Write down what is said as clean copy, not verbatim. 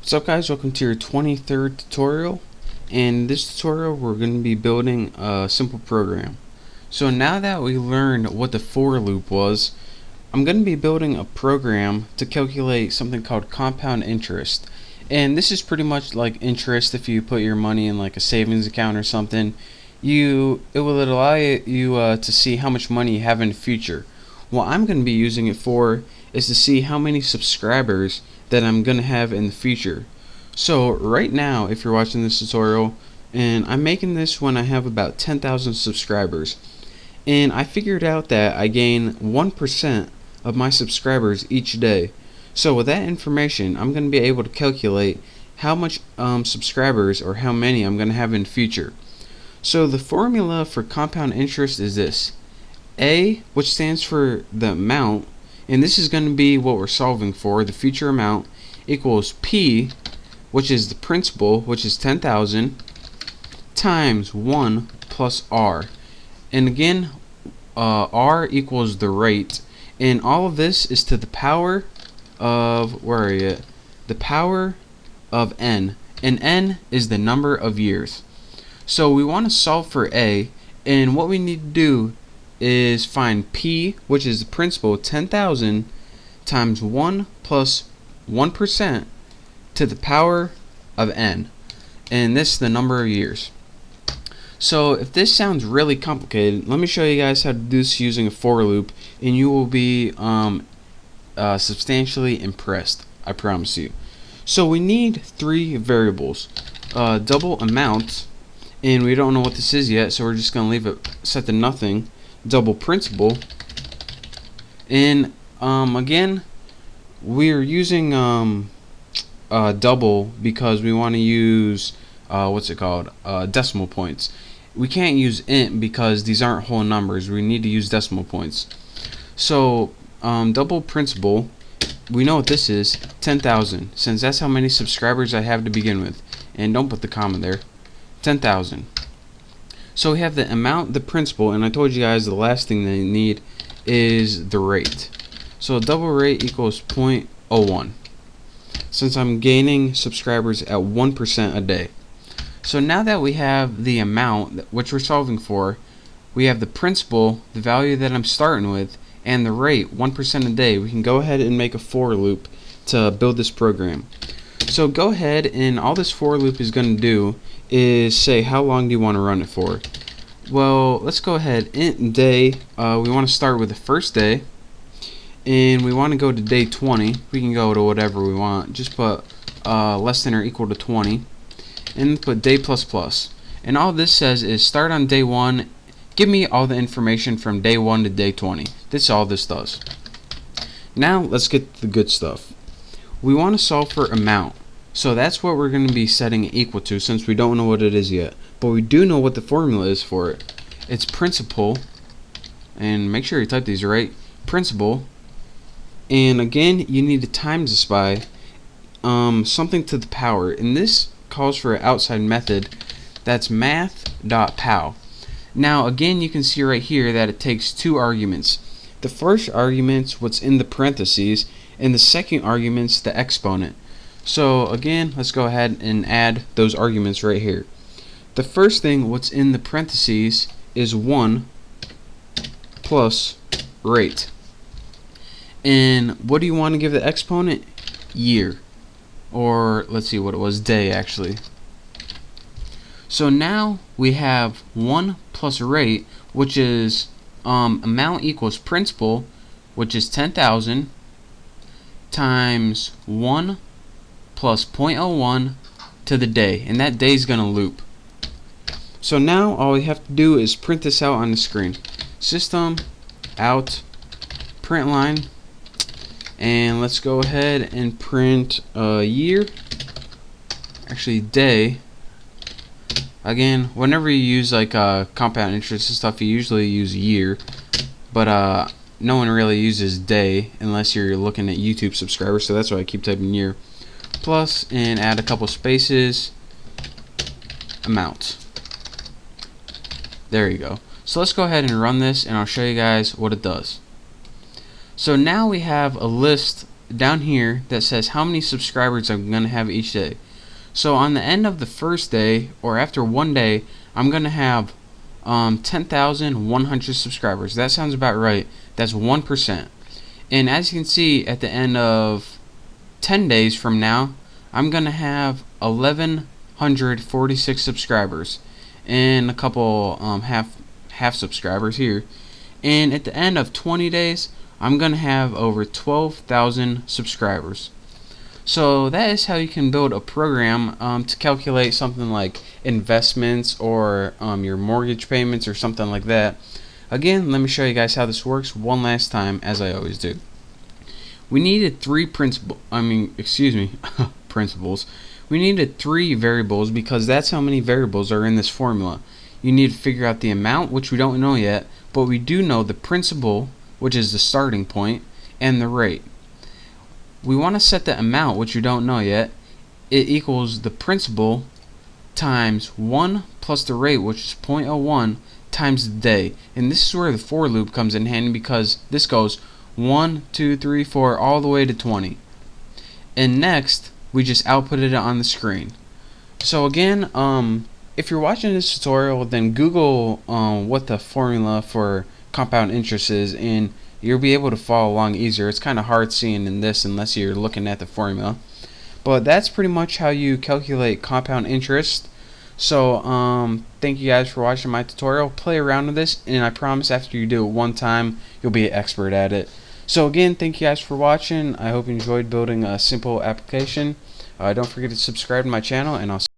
What's up guys, welcome to your 23rd tutorial. In this tutorial we're going to be building a simple program. So now that we learned what the for loop was, I'm going to be building a program to calculate something called compound interest. And this is pretty much like interest if you put your money in like a savings account or something. It will allow you to see how much money you have in the future. What I'm going to be using it for is to see how many subscribers that I'm going to have in the future. So right now, if you're watching this tutorial, and I'm making this when I have about 10,000 subscribers, and I figured out that I gain 1% of my subscribers each day. So with that information, I'm going to be able to calculate how much subscribers or how many I'm going to have in the future. So the formula for compound interest is this: A, which stands for the amount, and this is going to be what we're solving for, the future amount, equals P, which is the principal, which is 10,000, times 1 plus R. And again, R equals the rate, and all of this is to the power of, where are you? The power of n, and n is the number of years. So we want to solve for A, and what we need to do is find P, which is the principal, 10,000, times 1 plus 1% to the power of n, and this is the number of years. So if this sounds really complicated, let me show you guys how to do this using a for loop, and you will be substantially impressed, I promise you. So we need three variables: double amount, and we don't know what this is yet, so we're just going to leave it set to nothing. Double principal, and again, we're using double because we want to use decimal points. We can't use int because these aren't whole numbers. We need to use decimal points. So double principal, we know what this is, 10,000, since that's how many subscribers I have to begin with. And don't put the comma there. 10,000. So we have the amount, the principal, and I told you guys the last thing they need is the rate. So double rate equals 0.01, since I'm gaining subscribers at 1% a day. So now that we have the amount, which we're solving for, we have the principal, the value that I'm starting with, and the rate, 1% a day, we can go ahead and make a for loop to build this program. So go ahead, and all this for loop is going to do is say how long do you want to run it for. Well, let's go ahead, int day, we want to start with the first day, and we want to go to day 20. We can go to whatever we want, just put less than or equal to 20, and put day plus plus. And all this says is start on day 1, give me all the information from day 1 to day 20. That's all this does. Now let's get to the good stuff. We want to solve for amount, so that's what we're going to be setting it equal to, since we don't know what it is yet, but we do know what the formula is for it. It's principal, and make sure you type these right, principal, and again you need to times this by something to the power, and this calls for an outside method that's math.pow. Now again, you can see right here that it takes two arguments. The first argument's what's in the parentheses, and the second argument's the exponent. So again, let's go ahead and add those arguments right here. The first thing, what's in the parentheses, is 1 plus rate. And what do you want to give the exponent? Year. Or let's see what it was, day actually. So now we have 1 plus rate, which is amount equals principal, which is 10,000, times 1 plus 0.01 to the day, and that day is going to loop. So now all we have to do is print this out on the screen. System out print line, and let's go ahead and print year, actually day. Again, whenever you use like compound interest and stuff, you usually use year, but no one really uses day unless you're looking at YouTube subscribers, so that's why I keep typing year. Plus, and add a couple spaces, amount. There you go. So let's go ahead and run this, and I'll show you guys what it does. So now we have a list down here that says how many subscribers I'm going to have each day. So on the end of the first day, or after one day, I'm going to have 10,100 subscribers. That sounds about right. That's 1%. And as you can see, at the end of 10 days from now, I'm going to have 1,146 subscribers and a couple half subscribers here. And at the end of 20 days, I'm going to have over 12,000 subscribers. So that is how you can build a program to calculate something like investments or your mortgage payments or something like that. Again, let me show you guys how this works one last time, as I always do. We needed principles. We needed 3 variables because that's how many variables are in this formula. You need to figure out the amount, which we don't know yet, but we do know the principal, which is the starting point, and the rate. We want to set the amount, which we don't know yet. It equals the principal times 1 plus the rate, which is 0.01, times the day. And this is where the for loop comes in handy, because this goes 1, 2, 3, 4 all the way to 20. And next, we just outputted it on the screen. So again, if you're watching this tutorial, then Google what the formula for compound interest is, and you'll be able to follow along easier. It's kind of hard seeing in this unless you're looking at the formula. But that's pretty much how you calculate compound interest. So thank you guys for watching my tutorial. Play around with this, and I promise after you do it one time, you'll be an expert at it. So again, thank you guys for watching. I hope you enjoyed building a simple application. Don't forget to subscribe to my channel, and I'll see you